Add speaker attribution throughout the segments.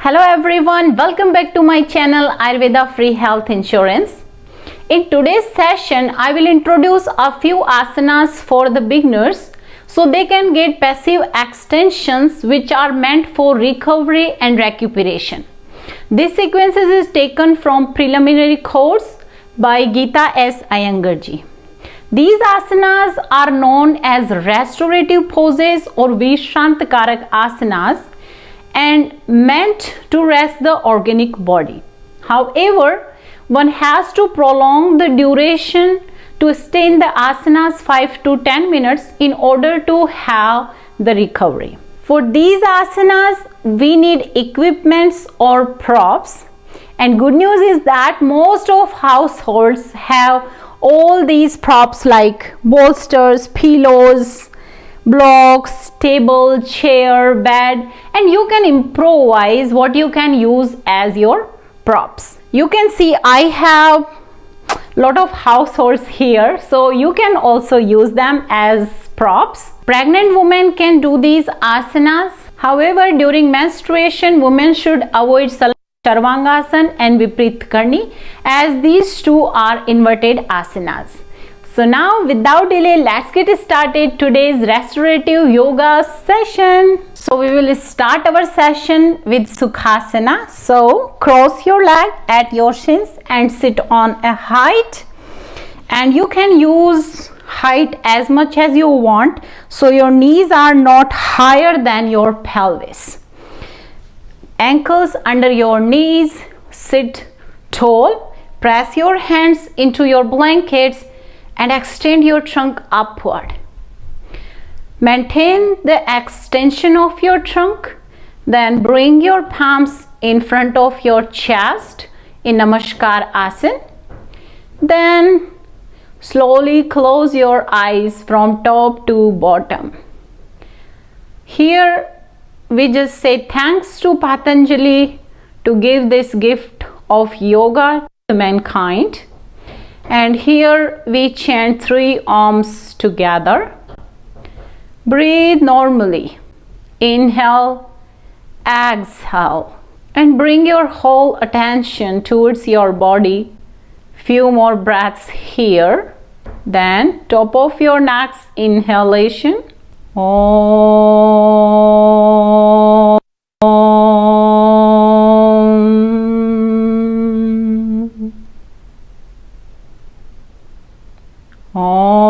Speaker 1: Hello everyone, welcome back to my channel Ayurveda Free Health Insurance. In today's session, I will introduce a few asanas for the beginners so they can get passive extensions which are meant for recovery and recuperation. This sequence is taken from preliminary course by Geeta S. Iyengar ji. These asanas are known as restorative poses or Vishrantkarak Asanas and meant to rest the organic body. However, one has to prolong the duration to stay in the asanas 5 to 10 minutes in order to have the recovery. For these asanas, we need equipments or props, and good news is that most of households have all these props like bolsters, pillows, blocks, table, chair, bed, and you can improvise what you can use as your props. You can see I have a lot of households here, so you can also use them as props. Pregnant women can do these asanas. However, during menstruation, women should avoid Salamba Sarvangasana and Viparita Karni, as these two are inverted asanas. So now, without delay, let's get started today's restorative yoga session. So we will start our session with Sukhasana. So cross your leg at your shins and sit on a height, and you can use height as much as you want, so your knees are not higher than your pelvis. Ankles under your knees, sit tall, press your hands into your blankets and extend your trunk upward. Maintain the extension of your trunk, then bring your palms in front of your chest in Namaskar Asana. Then slowly close your eyes from top to bottom. Here we just say thanks to Patanjali to give this gift of yoga to mankind. And here we chant 3 Oms together. Breathe normally. Inhale, exhale, and bring your whole attention towards your body. Few more breaths here. Then top of your next inhalation. Om. Om. Om.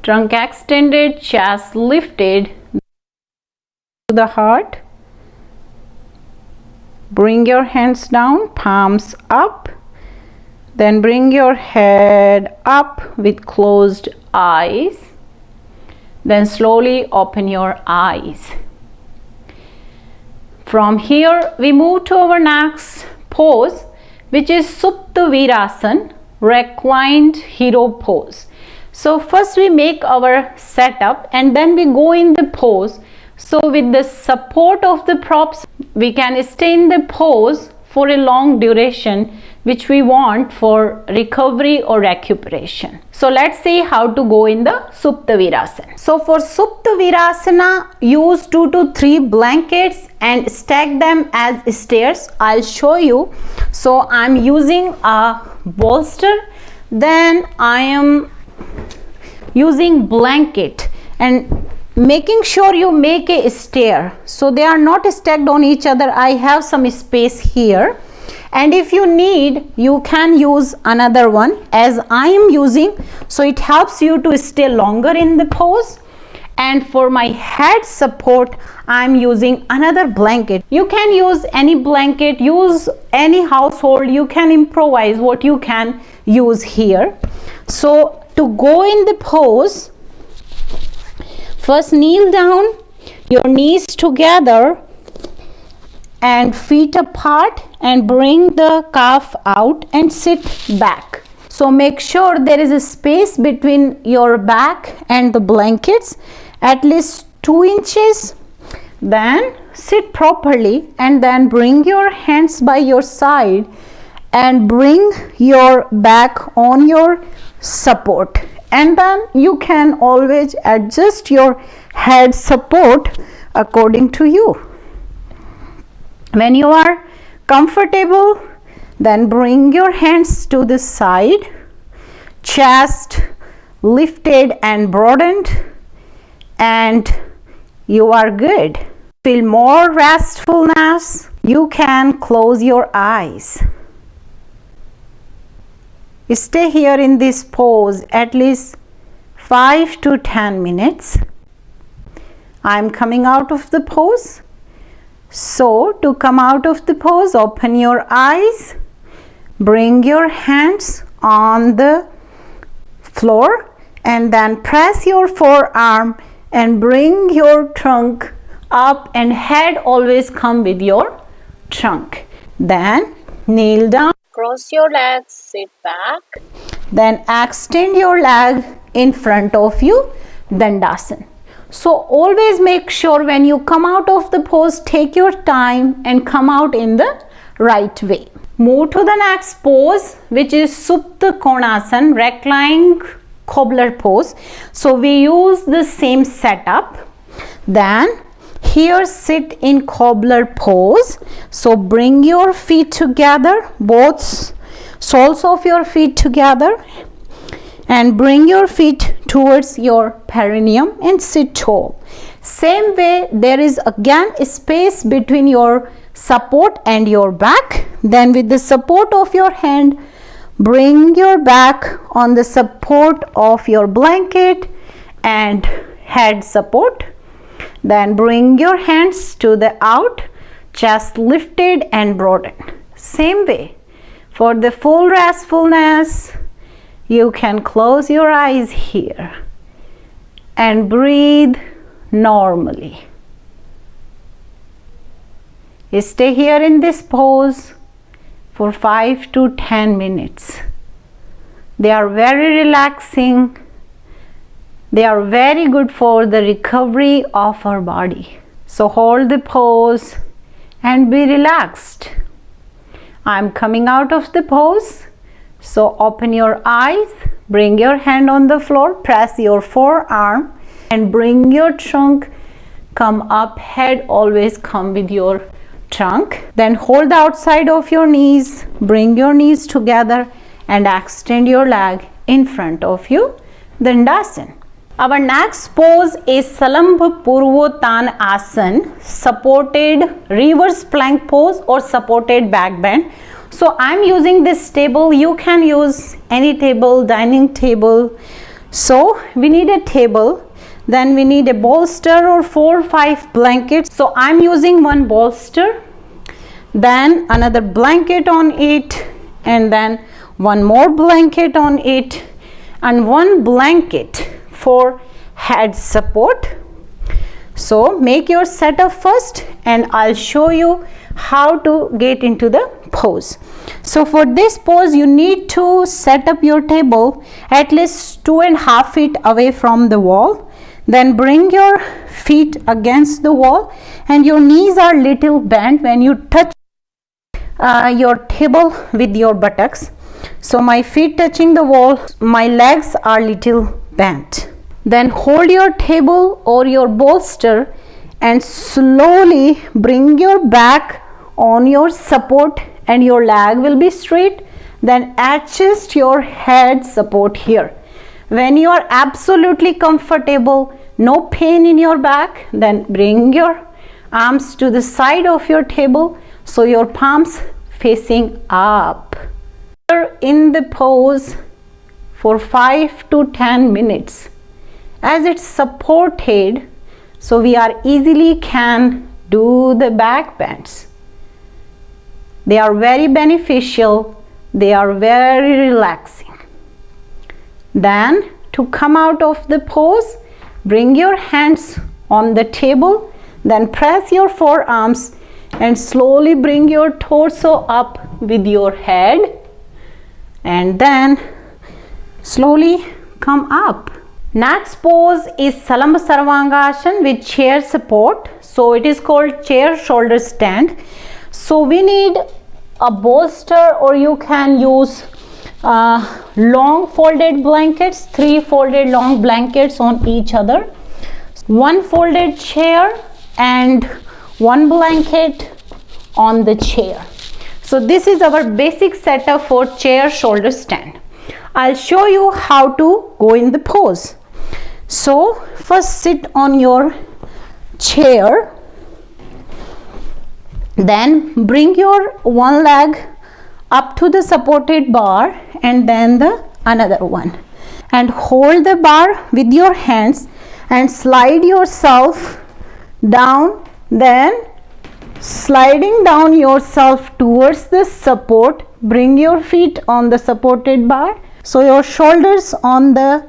Speaker 1: Trunk extended, chest lifted to the heart. Bring your hands down, palms up. Then bring your head up with closed eyes. Then slowly open your eyes. From here, we move to our next pose, which is Supta Virasana, reclined hero pose. So first we make our setup and then we go in the pose. So with the support of the props, we can stay in the pose for a long duration, which we want for recovery or recuperation. So let's see how to go in the Supta Virasana. So for Supta Virasana, use 2 to 3 blankets and stack them as stairs. I'll show you. So I'm using a bolster, then I am using blanket, and making sure you make a stair so they are not stacked on each other. I have some space here, and if you need, you can use another one as I am using, so it helps you to stay longer in the pose. And for my head support, I'm using another blanket. You can use any blanket, use any household, you can improvise what you can use here. So to go in the pose, first kneel down, your knees together and feet apart, and bring the calf out and sit back. So make sure there is a space between your back and the blankets, at least 2 inches. Then sit properly and then bring your hands by your side and bring your back on your support, and then you can always adjust your head support according to you. When you are comfortable, then bring your hands to the side, chest lifted and broadened, and you are good. Feel more restfulness, you can close your eyes. Stay here in this pose at least 5 to 10 minutes. I am coming out of the pose. So to come out of the pose, open your eyes, bring your hands on the floor and then press your forearm and bring your trunk up, and head always come with your trunk. Then kneel down.
Speaker 2: Cross your legs, sit back.
Speaker 1: Then extend your leg in front of you, Dandasana. So always make sure when you come out of the pose, take your time and come out in the right way. Move to the next pose, which is Supta Konasana, reclining cobbler pose. So we use the same setup. Then here sit in cobbler pose. So bring your feet together, both soles of your feet together, and bring your feet towards your perineum and sit tall. Same way, there is again a space between your support and your back. Then with the support of your hand, bring your back on the support of your blanket and head support. Then bring your hands to the out, chest lifted and broadened. Same way, for the full restfulness, you can close your eyes here and breathe normally. Stay here in this pose for 5 to 10 minutes. They are very relaxing. They are very good for the recovery of our body. So hold the pose and be relaxed. I am coming out of the pose. So open your eyes, bring your hand on the floor, press your forearm and bring your trunk, come up, head always come with your trunk. Then hold the outside of your knees, bring your knees together and extend your leg in front of you, Dandasana. Our next pose is Salamba Purvottanasana, supported reverse plank pose or supported back bend. So I'm using this table. You can use any table, dining table. So we need a table. Then we need a bolster or 4 or 5 blankets. So I'm using one bolster, then another blanket on it, and then one more blanket on it, and one blanket for head support. So make your setup first and I'll show you how to get into the pose. So for this pose, you need to set up your table at least 2.5 feet away from the wall. Then bring your feet against the wall and your knees are little bent when you touch your table with your buttocks. So my feet touching the wall, my legs are little bent. Then hold your table or your bolster and slowly bring your back on your support and your leg will be straight. Then adjust your head support here. When you are absolutely comfortable, no pain in your back, then bring your arms to the side of your table so your palms facing up. In the pose for 5 to 10 minutes. As it's supported, so we are easily can do the back bends. They are very beneficial. They are very relaxing. Then to come out of the pose, bring your hands on the table, then press your forearms and slowly bring your torso up with your head and then slowly come up. Next pose is Salamba Sarvangasana with chair support. So it is called chair shoulder stand. So we need a bolster, or you can use long folded blankets, 3 folded long blankets on each other, 1 folded chair and 1 blanket on the chair. So this is our basic setup for chair shoulder stand. I'll show you how to go in the pose. So first sit on your chair, then bring your one leg up to the supported bar and then the another one, and hold the bar with your hands and slide yourself down, then sliding down yourself towards the support. Bring your feet on the supported bar, so your shoulders on the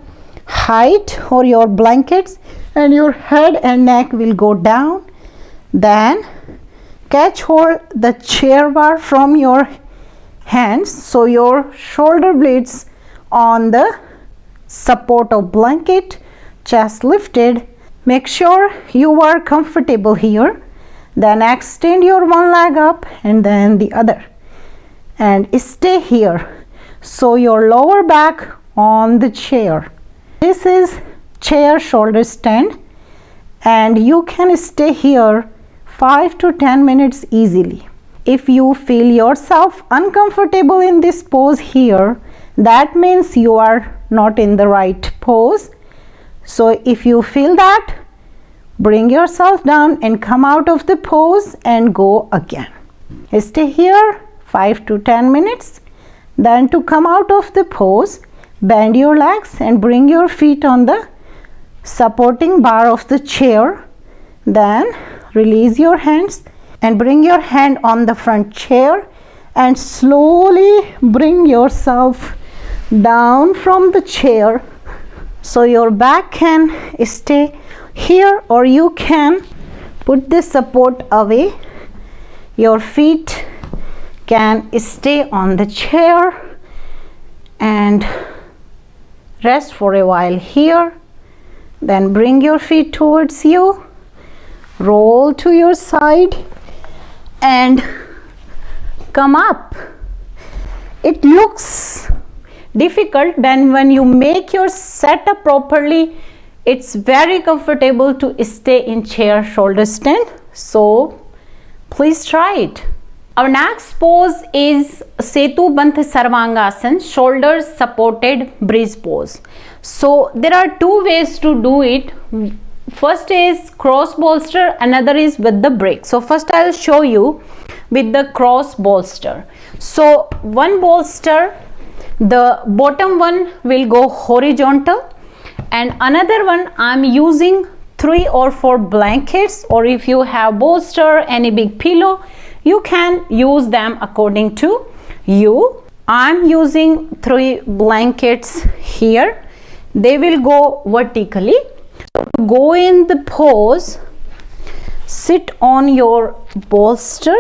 Speaker 1: height or your blankets, and your head and neck will go down. Then catch hold the chair bar from your hands, so your shoulder blades on the support of blanket, chest lifted. Make sure you are comfortable here. Then extend your one leg up and then the other, and stay here, so your lower back on the chair. This is chair shoulder stand, and you can stay here 5 to 10 minutes easily. If you feel yourself uncomfortable in this pose here, that means you are not in the right pose. So if you feel that, bring yourself down and come out of the pose and go again. Stay here 5 to 10 minutes. Then to come out of the pose, bend your legs and bring your feet on the supporting bar of the chair. Then release your hands and bring your hand on the front chair and slowly bring yourself down from the chair, so your back can stay here, or you can put the support away. Your feet can stay on the chair and rest for a while here. Then bring your feet towards you, roll to your side and come up. It looks difficult, then when you make your setup properly, it's very comfortable to stay in chair shoulder stand. So please try it. Our next pose is Setubandha Sarvangasana, shoulders supported bridge pose. So there are 2 ways to do it. First is cross bolster, another is with the break. So first I'll show you with the cross bolster. So one bolster, the bottom one will go horizontal, and another one I'm using 3 or 4 blankets, or if you have bolster, any big pillow, you can use them according to you. I'm using 3 blankets here. They will go vertically. To go in the pose, sit on your bolster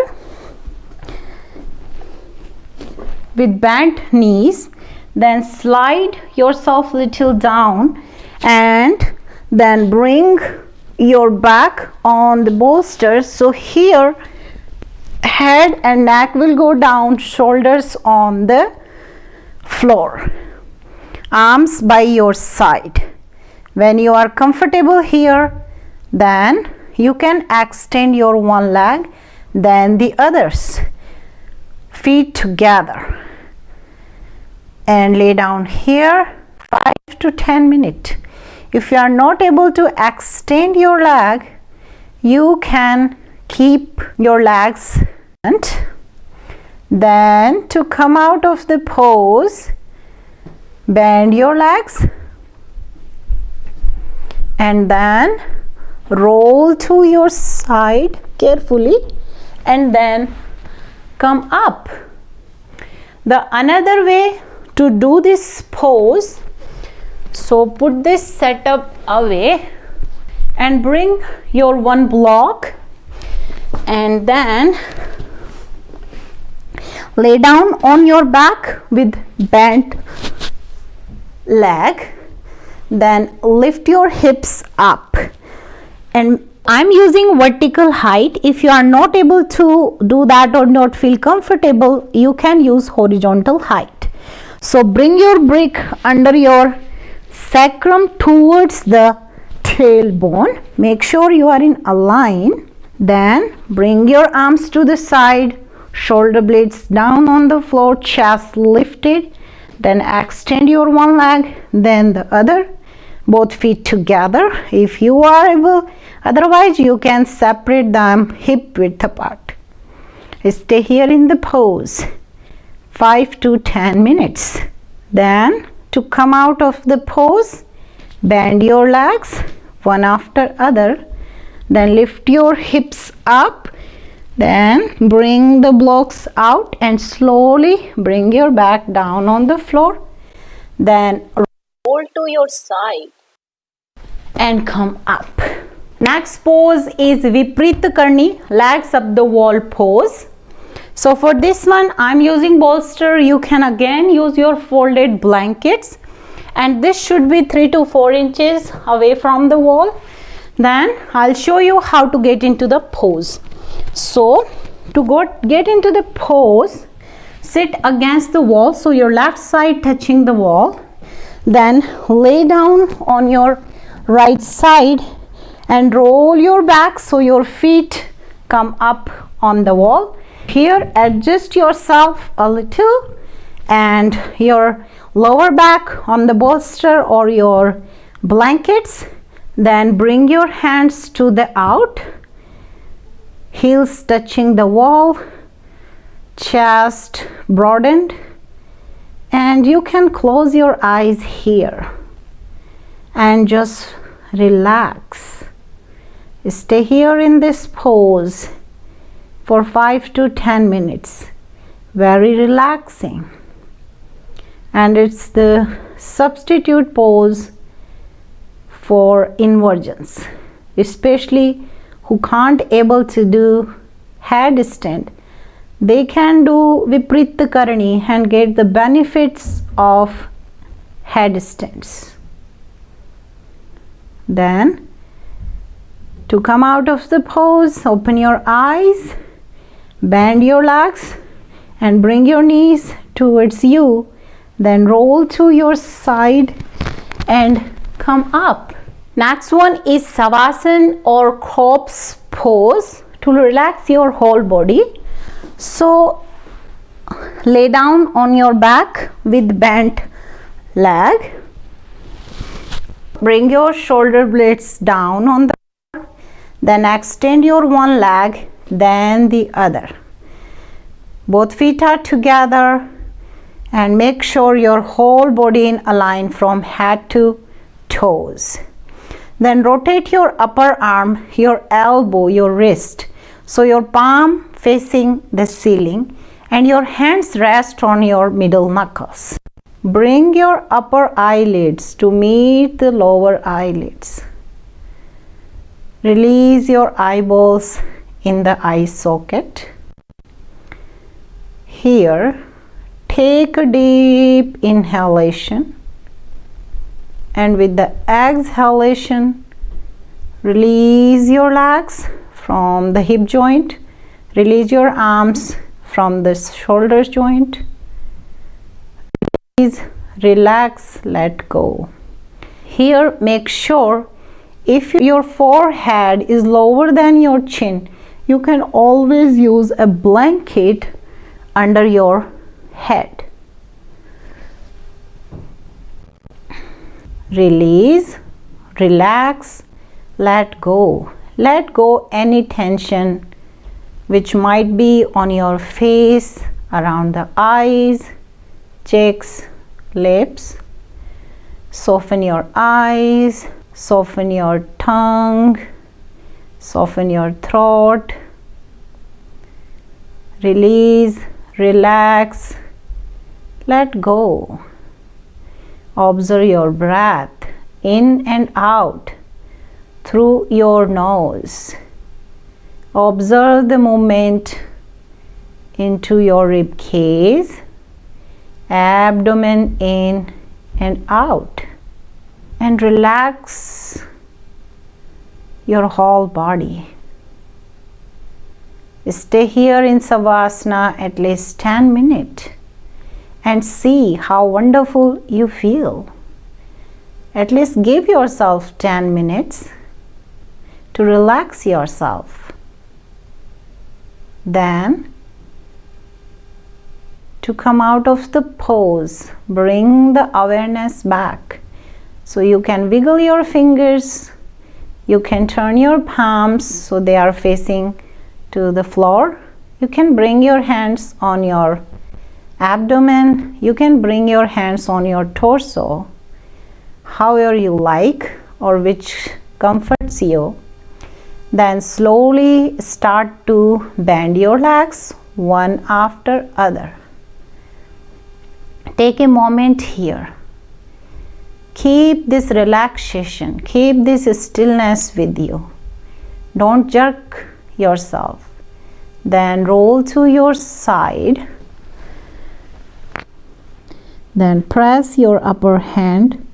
Speaker 1: with bent knees, then slide yourself little down and then bring your back on the bolster. So here head and neck will go down, shoulders on the floor, arms by your side. When you are comfortable here, then you can extend your one leg, then the others, feet together, and lay down here 5 to 10 minutes. If you are not able to extend your leg, you can keep your legs bent. Then to come out of the pose, bend your legs and then roll to your side carefully and then come up. The another way to do this pose, so put this setup away and bring your one block and then lay down on your back with bent leg. Then lift your hips up, and I'm using vertical height. If you are not able to do that or not feel comfortable, you can use horizontal height. So bring your brick under your sacrum towards the tailbone. Make sure you are in a line. Then bring your arms to the side, shoulder blades down on the floor, chest lifted. Then extend your one leg, then the other, both feet together if you are able. Otherwise, you can separate them hip width apart. Stay here in the pose 5 to 10 minutes. Then to come out of the pose, bend your legs one after other. Then lift your hips up. Then bring the blocks out and slowly bring your back down on the floor. Then
Speaker 2: Roll to your side.
Speaker 1: and come up. Next pose is Viparitakarani, legs up the wall pose. So for this one, I'm using bolster. You can again use your folded blankets, and this should be 3 to 4 inches away from the wall. Then I'll show you how to get into the pose. So to get into the pose, sit against the wall, so your left side touching the wall. Then lay down on your right side and roll your back so your feet come up on the wall. Here adjust yourself a little and your lower back on the bolster or your blankets. Then bring your hands to the out, heels touching the wall, chest broadened, and you can close your eyes here and just relax. Stay here in this pose for 5 to 10 minutes. Very relaxing. And it's the substitute pose for inversions, especially who can't able to do headstand. They can do Viparitakarani and get the benefits of headstands. Then to come out of the pose, open your eyes, bend your legs and bring your knees towards you. Then roll to your side and come up. Next one is Shavasana or corpse pose to relax your whole body. So lay down on your back with bent leg. Bring your shoulder blades down on the floor. Then extend your one leg, then the other. Both feet are together and make sure your whole body in a line from head to toes. Then rotate your upper arm, your elbow, your wrist, so your palm facing the ceiling and your hands rest on your middle knuckles. Bring your upper eyelids to meet the lower eyelids. Release your eyeballs in the eye socket. Here, take a deep inhalation. And with the exhalation, release your legs from the hip joint, release your arms from the shoulder joint. Release, relax, let go. Here, make sure if your forehead is lower than your chin, you can always use a blanket under your head. Release, relax, let go. Let go any tension which might be on your face, around the eyes, cheeks, lips. Soften your eyes, soften your tongue, soften your throat. Release, relax, let go. Observe your breath in and out through your nose. Observe the movement into your rib cage, abdomen in and out. and relax your whole body. Stay here in Shavasana at least 10 minutes and see how wonderful you feel. At least give yourself 10 minutes to relax yourself. Then, to come out of the pose, bring the awareness back. So you can wiggle your fingers, you can turn your palms so they are facing to the floor. You can bring your hands on your abdomen, you can bring your hands on your torso, however you like or which comforts you. Then slowly start to bend your legs one after other. Take a moment here. Keep this relaxation, keep this stillness with you. Don't jerk yourself. Then roll to your side. Then press your upper hand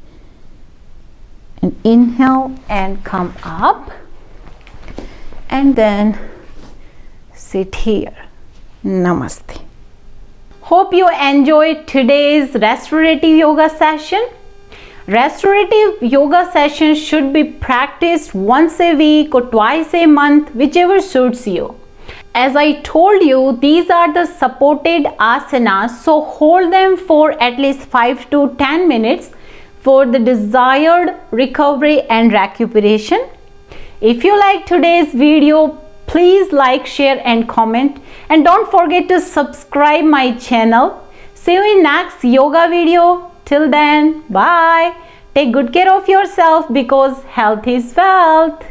Speaker 1: and inhale and come up. And then sit here. Namaste. Hope you enjoyed today's restorative yoga session. Restorative yoga sessions should be practiced once a week or twice a month, whichever suits you. As I told you, these are the supported asanas, so hold them for at least 5 to 10 minutes for the desired recovery and recuperation. If you like today's video, please like, share and comment, and don't forget to subscribe my channel. See you in next yoga video. Till then, bye. Take good care of yourself because health is wealth.